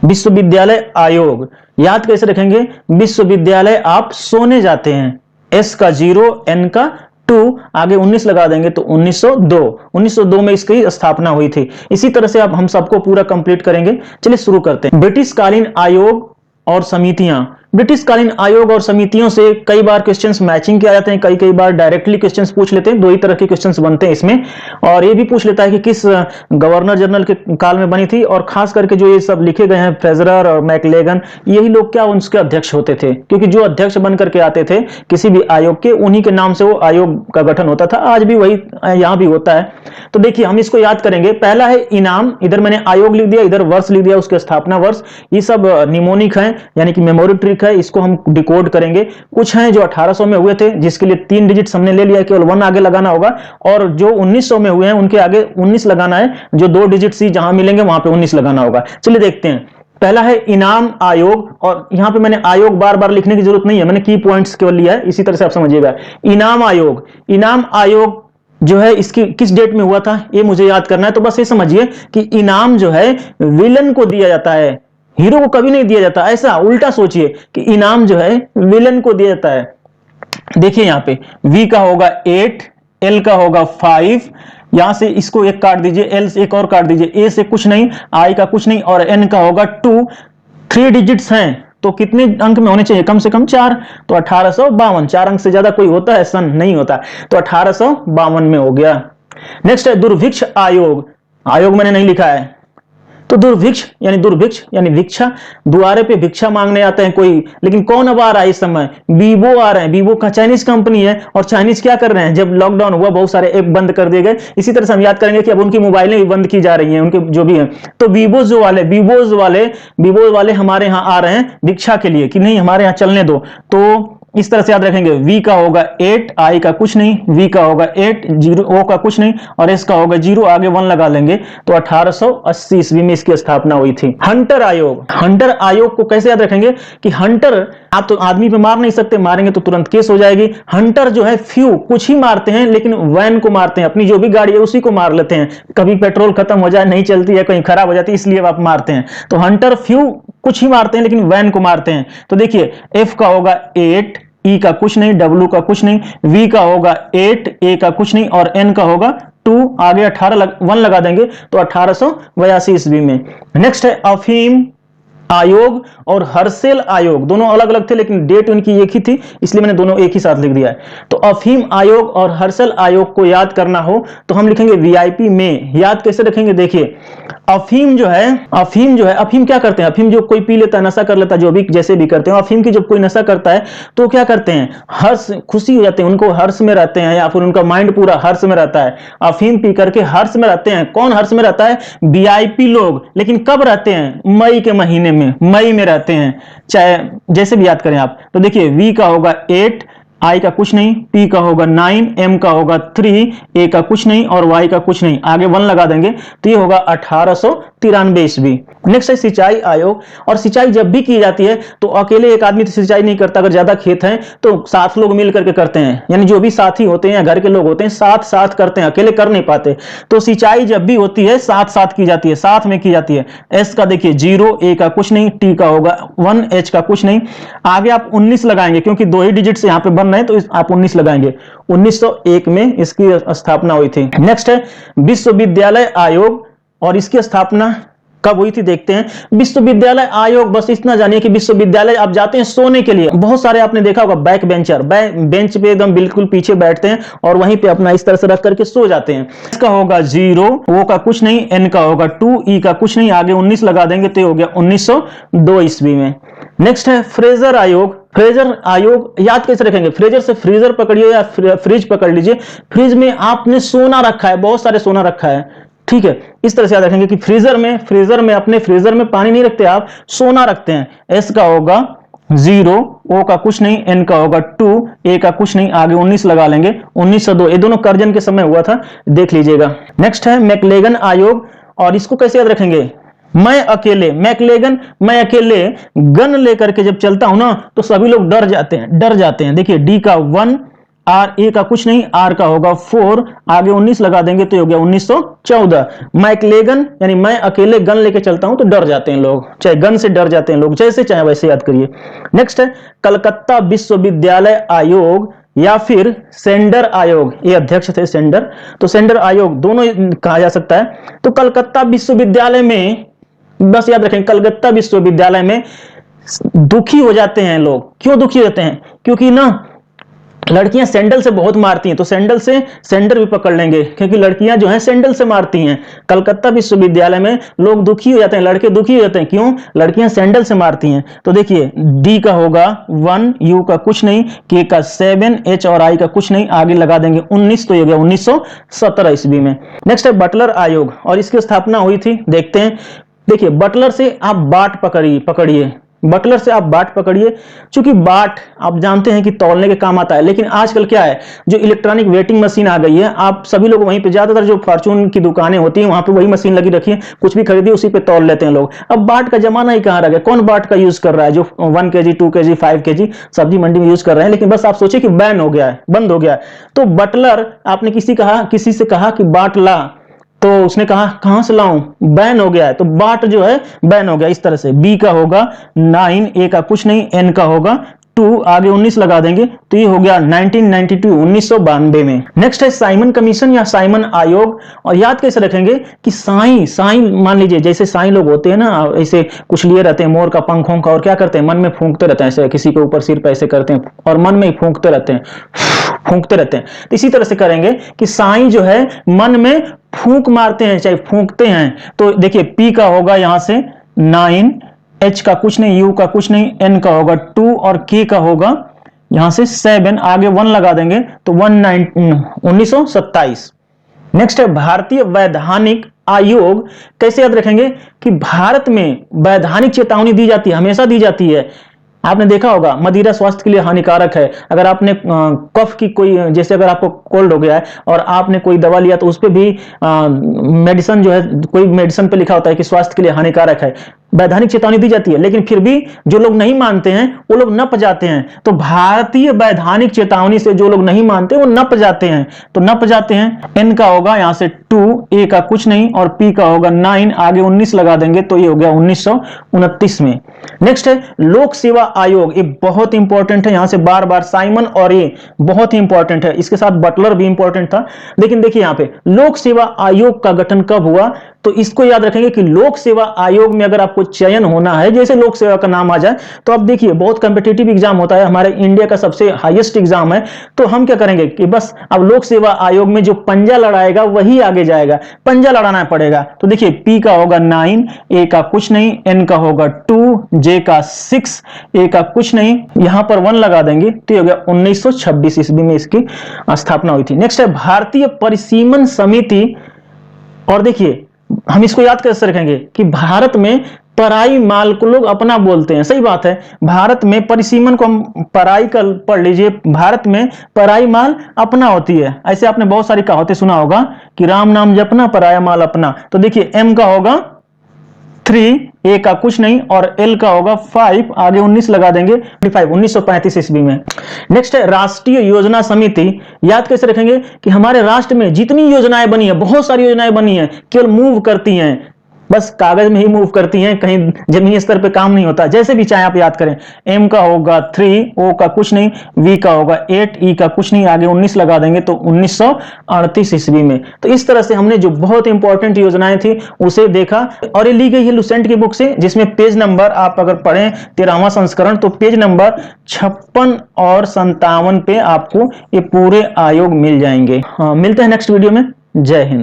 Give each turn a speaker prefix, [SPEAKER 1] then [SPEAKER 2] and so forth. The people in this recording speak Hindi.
[SPEAKER 1] विश्वविद्यालय आयोग याद कैसे रखेंगे? विश्वविद्यालय आप सोने जाते हैं, एस का 0, एन का 2, आगे 19 लगा देंगे तो 1902 में इसकी स्थापना हुई थी। इसी तरह से अब हम सबको पूरा कंप्लीट करेंगे। चलिए शुरू करते हैं। ब्रिटिशकालीन आयोग और समितियां। ब्रिटिशकालीन आयोग और समितियों से कई बार क्वेश्चंस मैचिंग के आ जाते हैं, कई बार डायरेक्टली क्वेश्चंस पूछ लेते हैं। दो ही तरह के क्वेश्चंस बनते हैं इसमें, और ये भी पूछ लेता है कि किस गवर्नर जनरल के काल में बनी थी, और खास करके जो ये सब लिखे गए हैं फ्रेजर और मैकलेगन, यही लोग क्या उनके अध्यक्ष होते थे, क्योंकि जो अध्यक्ष बन करके आते थे किसी भी आयोग के, उन्हीं के नाम से वो आयोग का गठन होता था। आज भी वही यहाँ भी होता है। तो देखिए हम इसको याद करेंगे। पहला है इनाम, इधर मैंने आयोग लिख दिया, इधर वर्ष लिख दिया, उसके स्थापना वर्ष। ये सब निमोनिक है, यानी कि मेमोरी ट्रिक है, इसको हम डिकोड करेंगे। कुछ हैं जो 1800 में हुए थे, जिसके लिए 3 डिजिट हमने ले लिया, केवल 1 आगे लगाना होगा, और जो 1900 में हुए हैं उनके आगे 19 लगाना है, जो 2 डिजिट सी जहां मिलेंगे वहां पे 19 लगाना होगा। चलिए देखते हैं। पहला है इनाम आयोग, और यहां पे मैंने आयोग बार बार लिखने की जरूरत नहीं है, मैंने की पॉइंट्स केवल लिया है, इसी तरह से आप समझिएगा। इनाम आयोग, इनाम आयोग जो है इसकी किस डेट में हुआ था ये मुझे याद करना है। तो बस ये समझिए कि इनाम जो है विलन को दिया जाता है, हीरो को कभी नहीं दिया जाता। ऐसा उल्टा सोचिए कि इनाम जो है विलन को दिया जाता है। देखिए यहां पे V का होगा 8, L का होगा 5, यहां से इसको एक काट दीजिए, L से एक और काट दीजिए, A से कुछ नहीं, I का कुछ नहीं, और N का होगा 2। 3 डिजिट्स हैं तो कितने अंक में होने चाहिए? कम से कम 4। तो 1852, 4 अंक से ज्यादा कोई होता है? सन नहीं होता। तो 1852 में हो गया। नेक्स्ट है दुर्भिक्ष आयोग, आयोग मैंने नहीं लिखा है। तो दुर्भिक्ष यानी भिक्षा, दुआरे पे भिक्षा मांगने आते हैं कोई, लेकिन कौन अब आ रहा है इस समय? वीवो आ रहे हैं। वीवो का चाइनीज कंपनी है, और चाइनीज क्या कर रहे हैं? जब लॉकडाउन हुआ बहुत सारे ऐप बंद कर दिए गए। इसी तरह से हम याद करेंगे कि अब उनकी मोबाइलें भी बंद की जा रही हैं, उनके जो भी हैं। तो वीवो वाले हमारे यहाँ आ रहे हैं भिक्षा के लिए कि नहीं हमारे यहाँ चलने दो। तो इस तरह से याद रखेंगे। V का होगा 8, I का कुछ नहीं, V का होगा 8, 0 O का कुछ नहीं, और S का होगा 0, आगे 1 लगा लेंगे। तो 1880 ईस्वी में इसकी स्थापना हुई थी। हंटर आयोग, हंटर आयोग को कैसे याद रखेंगे कि हंटर, आप तो आदमी पे मार नहीं सकते, मारेंगे तो तुरंत केस हो जाएगी। हंटर जो है फ्यू, कुछ ही मारते हैं, लेकिन वैन को मारते हैं, अपनी जो भी गाड़ी है उसी को मार लेते हैं। कभी पेट्रोल खत्म हो जाए, नहीं चलती है, कहीं खराब हो जाती है, इसलिए आप मारते हैं। तो हंटर फ्यू कुछ ही मारते हैं, लेकिन वैन को मारते हैं। तो देखिए F का होगा 8, E का कुछ नहीं, W का कुछ नहीं, V का होगा 8, A का कुछ नहीं, और N का होगा 2, आगे 1 लगा देंगे तो 1882 ईस्वी में। नेक्स्ट है अफीम आयोग और हर्षेल आयोग, दोनों अलग अलग थे लेकिन डेट उनकी एक ही थी, इसलिए मैंने दोनों एक ही साथ लिख दिया है। तो अफीम आयोग और हर्षेल आयोग को याद करना हो तो हम लिखेंगे VIP में। याद कैसे रखेंगे? देखिए अफीम जो है अफीम क्या करते हैं? अफीम जो कोई पी लेता है, नशा कर लेता है, जो भी जैसे भी करते हैं, अफीम की जब कोई नशा करता है तो क्या करते हैं? हर्ष, खुशी हो जाते हैं, उनको हर्ष में रहते हैं, या फिर उनका माइंड पूरा हर्ष में रहता है। अफीम पी करके हर्ष में रहते हैं। कौन हर्ष में रहता है? VIP लोग। लेकिन कब रहते हैं? मई के महीने में, मई में रहते हैं, चाहे जैसे भी याद करें आप। तो देखिए V का होगा 8, I का कुछ नहीं, P का होगा 9, M का होगा 3, A का कुछ नहीं, और Y का कुछ नहीं, आगे 1 लगा देंगे तो ये होगा 1893 ईस्वी। नेक्स्ट है सिंचाई आयोग, और सिंचाई जब भी की जाती है तो अकेले एक आदमी तो सिंचाई नहीं करता, अगर ज्यादा खेत हैं तो 7 लोग मिल करके करते हैं, यानी जो भी साथी होते हैं या घर के लोग होते हैं साथ करते हैं, अकेले कर नहीं पाते। तो सिंचाई जब भी होती है साथ की जाती है, साथ में की जाती है। S का देखिए 0, A का कुछ नहीं, T का होगा 1, H का कुछ नहीं, आगे आप 19 लगाएंगे क्योंकि 2 ही डिजिट से यहाँ पे बन रहे हैं, तो आप 19 लगाएंगे। 1901 में इसकी स्थापना हुई थी। नेक्स्ट है विश्वविद्यालय आयोग, और इसकी स्थापना कब हुई थी देखते हैं। विश्वविद्यालय आयोग, बस इतना जानिए कि विश्वविद्यालय आप जाते हैं सोने के लिए, बहुत सारे आपने देखा होगा बैक बेंचर, बेंच पे एकदम बिल्कुल पीछे बैठते हैं और वहीं पे अपना इस तरह से रख करके सो जाते हैं। इसका होगा 0, O का कुछ नहीं, N का होगा 2, E का कुछ नहीं, आगे 19 लगा देंगे तो हो गया 1902 ईस्वी में। नेक्स्ट है फ्रेजर आयोग। फ्रेजर आयोग याद कैसे रखेंगे? फ्रेजर से फ्रीजर पकड़िए या फ्रिज पकड़ लीजिए। फ्रिज में आपने सोना रखा है, बहुत सारे सोना रखा है, ठीक है, इस तरह से याद रखेंगे कि फ्रीजर में अपने फ्रीजर में पानी नहीं रखते आप, सोना रखते हैं। S का होगा 0, O का कुछ नहीं, N का होगा 2, A का कुछ नहीं, आगे 19 लगा लेंगे 1902। ये दोनों कर्जन के समय हुआ था, देख लीजिएगा। नेक्स्ट है मैकलेगन आयोग, और इसको कैसे याद रखेंगे? मैं अकेले गन लेकर के जब चलता हूं ना तो सभी लोग डर जाते हैं। देखिए D का 1, आर ए का कुछ नहीं, आर का होगा 4, आगे 19 लगा देंगे तो ये हो गया 1914। मैकलेगन यानी मैं अकेले गन लेके चलता हूं तो डर जाते हैं लोग, चाहे गन से डर जाते हैं लोग, जैसे चाहे वैसे याद करिए। नेक्स्ट है कलकत्ता विश्वविद्यालय आयोग या फिर सेंडर आयोग, ये अध्यक्ष थे सेंडर, तो सेंडर आयोग दोनों कहा जा सकता है। तो कलकत्ता विश्वविद्यालय में बस याद रखें, कलकत्ता विश्वविद्यालय में दुखी हो जाते हैं लोग। क्यों दुखी होते हैं? क्योंकि ना लड़कियां सैंडल से बहुत मारती हैं, तो सैंडल से सेंडर भी पकड़ लेंगे, क्योंकि लड़कियां जो हैं सैंडल से मारती हैं। कलकत्ता विश्वविद्यालय में लोग दुखी हो जाते हैं, लड़के दुखी हो जाते हैं, क्यों? लड़कियां सैंडल से मारती हैं। तो देखिए डी का होगा 1, यू का कुछ नहीं, के का 7, एच और आई का कुछ नहीं, आगे लगा देंगे 19, तो ये हो गया 1917 ईस्वी में। नेक्स्ट है बटलर आयोग, और इसकी स्थापना हुई थी, देखते हैं। देखिए बटलर से आप बाट पकड़िए, बटलर से आप बाट पकड़िए, क्योंकि बाट आप जानते हैं कि तौलने के काम आता है। लेकिन आजकल क्या है, जो इलेक्ट्रॉनिक वेटिंग मशीन आ गई है, आप सभी लोग वहीं पे, ज्यादातर जो फॉर्चून की दुकानें होती हैं वहां पे वही मशीन लगी रखी है, कुछ भी खरीदिए उसी पे तौल लेते हैं लोग। अब बाट का जमाना ही कहां रह गया, कौन बाट का यूज कर रहा है? जो 1 kg 2 kg 5 kg सब्जी मंडी में यूज कर रहे हैं। लेकिन बस आप सोचिए कि बैन हो गया है, बंद हो गया है। तो बटलर, आपने किसी से कहा कि बाट ला, तो उसने कहा कहां से लाऊं, बैन हो गया है, तो बाट जो है बैन हो गया। इस तरह से बी का होगा 9, ए का कुछ नहीं, एन का होगा 2, आगे 19 लगा देंगे तो ये हो गया 1992, 1992 में। नेक्स्ट है साइमन कमीशन या साइमन आयोग, और याद कैसे रखेंगे कि साई मान लीजिए, जैसे साई लोग होते हैं ना, ऐसे कुछ लिए रहते हैं मोर का पंखों का, और क्या करते हैं, मन में फूंकते रहते हैं, ऐसे किसी के ऊपर सिर पे ऐसे करते हैं और मन में ही फूंकते रहते हैं। तो इसी तरह से करेंगे कि साई जो है मन में फूंक मारते हैं, चाहे फूंकते हैं। तो देखिए पी का होगा यहां से 9, एच का कुछ नहीं, यू का कुछ नहीं, एन का होगा 2 और के का होगा यहां से 7, आगे 1 लगा देंगे तो 1927। नेक्स्ट है भारतीय वैधानिक आयोग। कैसे याद रखेंगे कि भारत में वैधानिक चेतावनी दी जाती है, हमेशा दी जाती है। आपने देखा होगा मदिरा स्वास्थ्य के लिए हानिकारक है। अगर आपने कफ की कोई, जैसे अगर आपको कोल्ड हो गया है और आपने कोई दवा लिया तो उस पर भी मेडिसिन जो है, कोई मेडिसिन पे लिखा होता है कि स्वास्थ्य के लिए हानिकारक है, वैधानिक चेतावनी दी जाती है। लेकिन फिर भी जो लोग नहीं मानते हैं वो लोग नप जाते हैं। तो भारतीय वैधानिक चेतावनी से जो लोग नहीं मानते वो नप जाते हैं, तो नप जाते हैं। एन का होगा यहां से 2, ए का कुछ नहीं और पी का होगा 9, आगे 19 लगा देंगे तो ये हो गया 1929 में। नेक्स्ट है लोक सेवा आयोग, ये बहुत इंपॉर्टेंट है, यहां से बार बार साइमन और ये बहुत ही इंपॉर्टेंट है, इसके साथ बटलर भी इंपॉर्टेंट था। लेकिन देखिए यहां पे लोक सेवा आयोग का गठन कब हुआ, तो इसको याद रखेंगे कि लोक सेवा आयोग में अगर आपको चयन होना है, जैसे लोक सेवा का नाम आ जाए, तो आप देखिए बहुत कंपिटिटिव एग्जाम होता है, हमारे इंडिया का सबसे हाईएस्ट एग्जाम है। तो हम क्या करेंगे कि बस अब लोक सेवा आयोग में जो पंजा लड़ाएगा वही आगे जाएगा, पंजा लड़ाना पड़ेगा। तो देखिए पी का होगा 9, ए का कुछ नहीं, एन का होगा 2, जे का 6, ए का कुछ नहीं, यहां पर 1 लगा देंगे तो ये हो गया 1926 ईस्वी में इसकी स्थापना हुई थी। नेक्स्ट है भारतीय परिसीमन समिति, और देखिए हम इसको याद कैसे रखेंगे कि भारत में पराई माल को लोग अपना बोलते हैं, सही बात है। भारत में परिसीमन को हम पराई का पढ़ लीजिए, भारत में पराई माल अपना होती है। ऐसे आपने बहुत सारी कहावतें सुना होगा कि राम नाम जपना पराया माल अपना। तो देखिए एम का होगा 3, ए का कुछ नहीं और एल का होगा 5, आगे 19 लगा देंगे 1935 ईस्वी में। नेक्स्ट है राष्ट्रीय योजना समिति। याद कैसे रखेंगे कि हमारे राष्ट्र में जितनी योजनाएं बनी है, बहुत सारी योजनाएं बनी है, केवल मूव करती हैं, बस कागज में ही मूव करती हैं, कहीं जमीनी स्तर पे काम नहीं होता। जैसे भी चाहे आप याद करें, एम का होगा 3, ओ का कुछ नहीं, वी का होगा 8, ई का कुछ नहीं, आगे 19 लगा देंगे तो 1938 ईस्वी में। तो इस तरह से हमने जो बहुत इंपॉर्टेंट योजनाएं थी उसे देखा, और ये ली गई है लुसेंट की बुक से, जिसमें पेज नंबर आप अगर पढ़ें 13वां संस्करण तो पेज नंबर 56 और 57 पे आपको ये पूरे आयोग मिल जाएंगे। हाँ, मिलते हैं नेक्स्ट वीडियो में। जय हिंद।